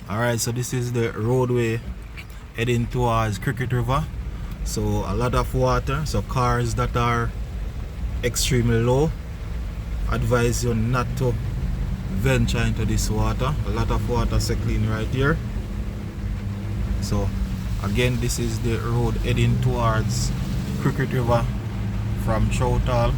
Alright, so this is the roadway heading towards Cricket River. So a lot of water, so cars that are extremely low, advise you not to venture into this water. A lot of water circling right here. So again, this is the road heading towards Cricket River from Trout.